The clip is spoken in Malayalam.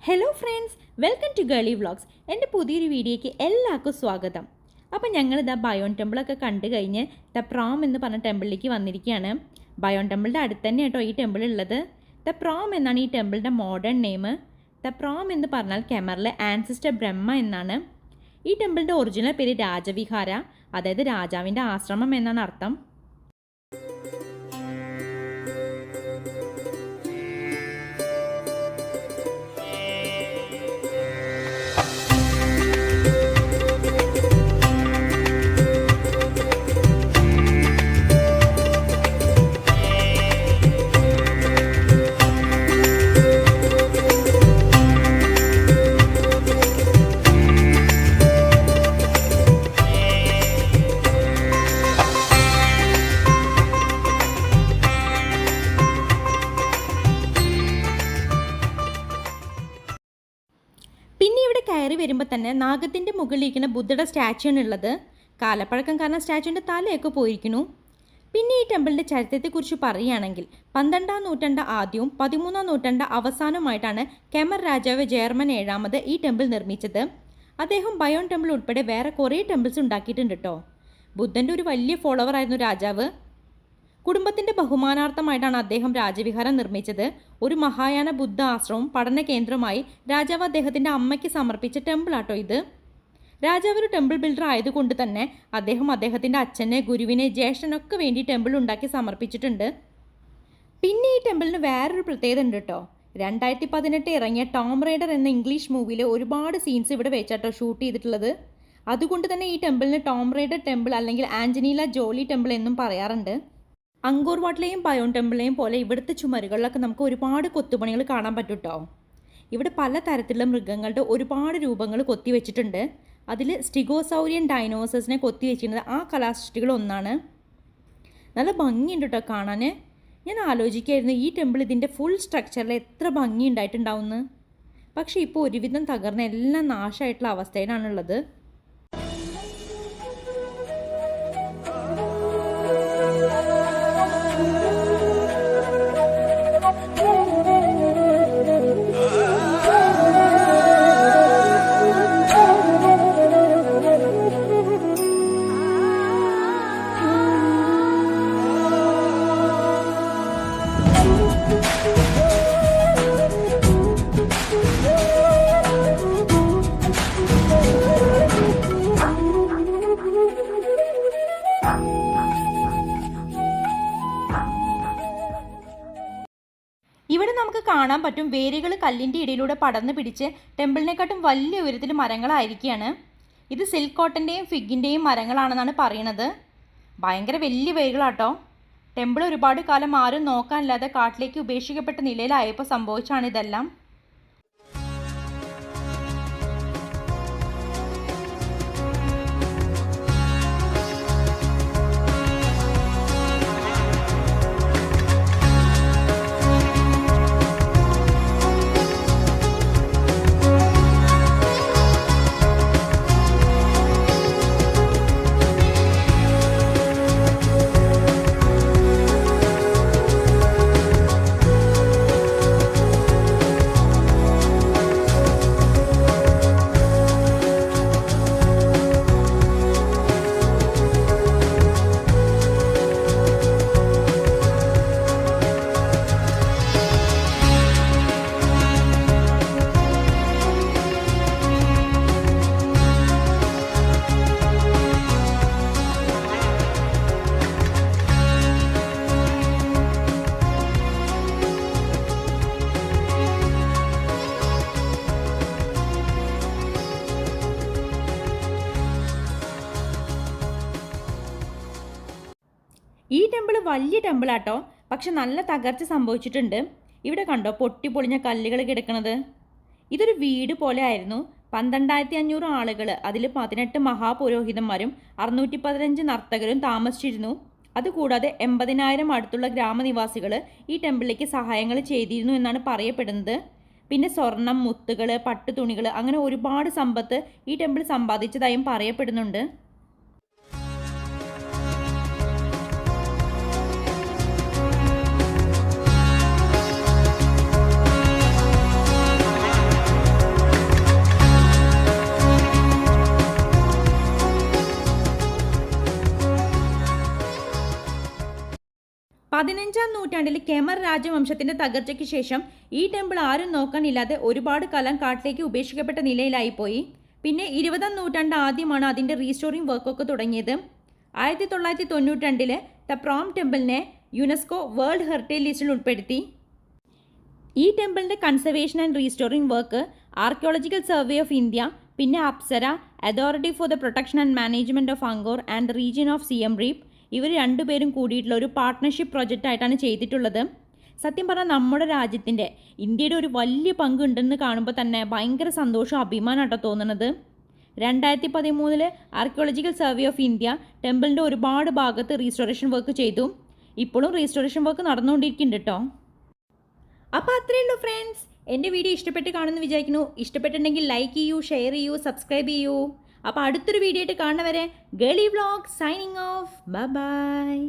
Hello friends, welcome to girly vlogs. എൻ്റെ പുതിയൊരു വീഡിയോയ്ക്ക് എല്ലാവർക്കും സ്വാഗതം. അപ്പോൾ ഞങ്ങളിതാ ബയോൺ ടെമ്പിളൊക്കെ കണ്ടു കഴിഞ്ഞ് ദ പ്രോം എന്ന് പറഞ്ഞ ടെമ്പിളിലേക്ക് വന്നിരിക്കുകയാണ്. ബയോൺ ടെമ്പിളിൻ്റെ അടുത്ത് തന്നെ കേട്ടോ ഈ ടെമ്പിൾ ഉള്ളത്. ദ പ്രോം എന്നാണ് ഈ ടെമ്പിളിൻ്റെ മോഡേൺ നെയിം. ദ പ്രോം എന്ന് പറഞ്ഞാൽ കെമറിലെ ആൻസിസ്റ്റർ ബ്രഹ്മ എന്നാണ്. ഈ ടെമ്പിളിൻ്റെ ഒറിജിനൽ പേര് രാജവിഹാര, അതായത് രാജാവിൻ്റെ ആശ്രമം എന്നാണ് അർത്ഥം. പിന്നെ ഇവിടെ കയറി വരുമ്പോൾ തന്നെ നാഗത്തിൻ്റെ മുകളിലിരിക്കുന്ന ബുദ്ധയുടെ സ്റ്റാച്ചു ആണ് ഉള്ളത്. കാലപ്പഴക്കം കാരണം സ്റ്റാച്ചുവിൻ്റെ തലയൊക്കെ പോയിരിക്കുന്നു. പിന്നെ ഈ ടെമ്പിളിൻ്റെ ചരിത്രത്തെക്കുറിച്ച് പറയുകയാണെങ്കിൽ 12-ാം നൂറ്റാണ്ട് ആദ്യവും 13-ാം നൂറ്റാണ്ട് അവസാനവുമായിട്ടാണ് കെമർ രാജാവ് ജയർമൻ 7ാമത് ഈ ടെമ്പിൾ നിർമ്മിച്ചത്. അദ്ദേഹം ബയോൺ ടെമ്പിൾ ഉൾപ്പെടെ വേറെ കുറേ ടെമ്പിൾസ് ഉണ്ടാക്കിയിട്ടുണ്ട് കേട്ടോ. ബുദ്ധൻ്റെ ഒരു വലിയ ഫോളോവർ ആയിരുന്നു രാജാവ്. കുടുംബത്തിൻ്റെ ബഹുമാനാർത്ഥമായിട്ടാണ് അദ്ദേഹം രാജവിഹാരം നിർമ്മിച്ചത്. ഒരു മഹായാന ബുദ്ധ ആശ്രമവും പഠന കേന്ദ്രമായി രാജാവ് അദ്ദേഹത്തിൻ്റെ അമ്മയ്ക്ക് സമർപ്പിച്ച ടെമ്പിൾ ആട്ടോ ഇത്. രാജാവ് ഒരു ടെമ്പിൾ ബിൽഡർ ആയതുകൊണ്ട് തന്നെ അദ്ദേഹം അദ്ദേഹത്തിൻ്റെ അച്ഛനെ, ഗുരുവിനെ, ജ്യേഷ്ഠനൊക്കെ വേണ്ടി ടെമ്പിൾ ഉണ്ടാക്കി സമർപ്പിച്ചിട്ടുണ്ട്. പിന്നെ ഈ ടെമ്പിളിന് വേറൊരു പ്രത്യേകത ഉണ്ട് കേട്ടോ. 2018 ഇറങ്ങിയ ടോം റൈഡർ എന്ന ഇംഗ്ലീഷ് മൂവിയിൽ ഒരുപാട് സീൻസ് ഇവിടെ വെച്ചാട്ടോ ഷൂട്ട് ചെയ്തിട്ടുള്ളത്. അതുകൊണ്ട് തന്നെ ഈ ടെമ്പിളിന് ടോം റൈഡർ ടെമ്പിൾ അല്ലെങ്കിൽ ആഞ്ചനീല ജോളി ടെമ്പിൾ എന്നും പറയാറുണ്ട്. അങ്കോർ വാട്ടിലെയും ബയോൺ ടെമ്പിളിലെയും പോലെ ഇവിടുത്തെ ചുമരുകളിലൊക്കെ നമുക്ക് ഒരുപാട് കൊത്തുപണികൾ കാണാൻ പറ്റും കേട്ടോ. ഇവിടെ പല തരത്തിലുള്ള മൃഗങ്ങളുടെ ഒരുപാട് രൂപങ്ങൾ കൊത്തി വെച്ചിട്ടുണ്ട്. അതിൽ സ്റ്റിഗോസൗരിയൻ ഡൈനോസേഴ്സിനെ കൊത്തി വെച്ചിരുന്നത് ആ കലാസൃഷ്ടികൾ ഒന്നാണ്. നല്ല ഭംഗിയുണ്ട് കേട്ടോ കാണാൻ. ഞാൻ ആലോചിക്കായിരുന്നു ഈ ടെമ്പിൾ ഇതിൻ്റെ ഫുൾ സ്ട്രക്ചറിൽ എത്ര ഭംഗി ഉണ്ടായിട്ടുണ്ടാവുമെന്ന്. പക്ഷേ ഇപ്പോൾ ഒരുവിധം തകർന്ന എല്ലാം നാശമായിട്ടുള്ള അവസ്ഥയിലാണുള്ളത്. ഇവിടെ നമുക്ക് കാണാൻ പറ്റും വേരുകൾ കല്ലിൻ്റെ ഇടയിലൂടെ പടർന്നു പിടിച്ച് ടെമ്പിളിനെക്കാട്ടും വലിയ ഉയരത്തിൽ മരങ്ങളായിരിക്കുകയാണ്. ഇത് സിൽക്ക് കോട്ടൻ്റെയും ഫിഗിൻ്റെയും മരങ്ങളാണെന്നാണ് പറയണത്. ഭയങ്കര വലിയ വേരുകളാട്ടോ. ടെമ്പിൾ ഒരുപാട് കാലം ആരും നോക്കാനില്ലാതെ കാട്ടിലേക്ക് ഉപേക്ഷിക്കപ്പെട്ട നിലയിലായപ്പോൾ സംഭവിച്ചാണ് ഇതെല്ലാം. ഈ ടെമ്പിൾ വലിയ ടെമ്പിളാട്ടോ, പക്ഷെ നല്ല തകർച്ച സംഭവിച്ചിട്ടുണ്ട്. ഇവിടെ കണ്ടോ പൊട്ടിപ്പൊളിഞ്ഞ കല്ലുകൾ കിടക്കുന്നത്. ഇതൊരു വീട് പോലെ ആയിരുന്നു. 12,500 ആളുകൾ, അതിൽ 18 മഹാപുരോഹിതന്മാരും 615 നർത്തകരും താമസിച്ചിരുന്നു. അതുകൂടാതെ 80,000 അടുത്തുള്ള ഗ്രാമനിവാസികൾ ഈ ടെമ്പിളിലേക്ക് സഹായങ്ങൾ ചെയ്തിരുന്നു എന്നാണ് പറയപ്പെടുന്നത്. പിന്നെ സ്വർണം, മുത്തുകൾ, പട്ടുതുണികൾ, അങ്ങനെ ഒരുപാട് സമ്പത്ത് ഈ ടെമ്പിൾ സമ്പാദിച്ചതായും പറയപ്പെടുന്നുണ്ട്. 15-ാം നൂറ്റാണ്ടിൽ കെമർ രാജവംശത്തിൻ്റെ തകർച്ചയ്ക്ക് ശേഷം ഈ ടെമ്പിൾ ആരും നോക്കാനില്ലാതെ ഒരുപാട് കാലം കാട്ടിലേക്ക് ഉപേക്ഷിക്കപ്പെട്ട നിലയിലായിപ്പോയി. പിന്നെ 20-ാം നൂറ്റാണ്ട് ആദ്യമാണ് അതിൻ്റെ റീസ്റ്റോറിംഗ് വർക്കൊക്കെ തുടങ്ങിയത്. 1992 ദ പ്രോം ടെമ്പിളിനെ യുനെസ്കോ വേൾഡ് ഹെറിറ്റേജ് ലിസ്റ്റിൽ ഉൾപ്പെടുത്തി. ഈ ടെമ്പിളിൻ്റെ conservation and restoring work archaeological survey of India, പിന്നെ APSARA, authority for the protection and management of Angkor and the region of Siem Reap, ഇവർ രണ്ടുപേരും കൂടിയിട്ടുള്ള ഒരു പാർട്ട്ണർഷിപ്പ് പ്രോജക്റ്റായിട്ടാണ് ചെയ്തിട്ടുള്ളത്. സത്യം പറഞ്ഞാൽ നമ്മുടെ രാജ്യത്തിൻ്റെ, ഇന്ത്യയുടെ ഒരു വലിയ പങ്ക് ഉണ്ടെന്ന് കാണുമ്പോൾ തന്നെ ഭയങ്കര സന്തോഷവും അഭിമാനമായിട്ടോ തോന്നുന്നത്. 2013 ആർക്കിയോളജിക്കൽ സർവേ ഓഫ് ഇന്ത്യ ടെമ്പിളിൻ്റെ ഒരുപാട് ഭാഗത്ത് റീസ്റ്റോറേഷൻ വർക്ക് ചെയ്തു. ഇപ്പോഴും റീസ്റ്റോറേഷൻ വർക്ക് നടന്നുകൊണ്ടിരിക്കുന്നുണ്ട് കേട്ടോ. അപ്പോൾ അത്രയേ ഉള്ളൂ ഫ്രണ്ട്സ്. എൻ്റെ വീഡിയോ ഇഷ്ടപ്പെട്ട് കാണുമെന്ന് വിചാരിക്കുന്നു. ഇഷ്ടപ്പെട്ടിട്ടുണ്ടെങ്കിൽ ലൈക്ക് ചെയ്യൂ, ഷെയർ ചെയ്യൂ, സബ്സ്ക്രൈബ് ചെയ്യൂ. അപ്പോൾ അടുത്തൊരു വീഡിയോ ആയിട്ട് കാണുന്നവരെ Gely vlog signing off. Bye bye.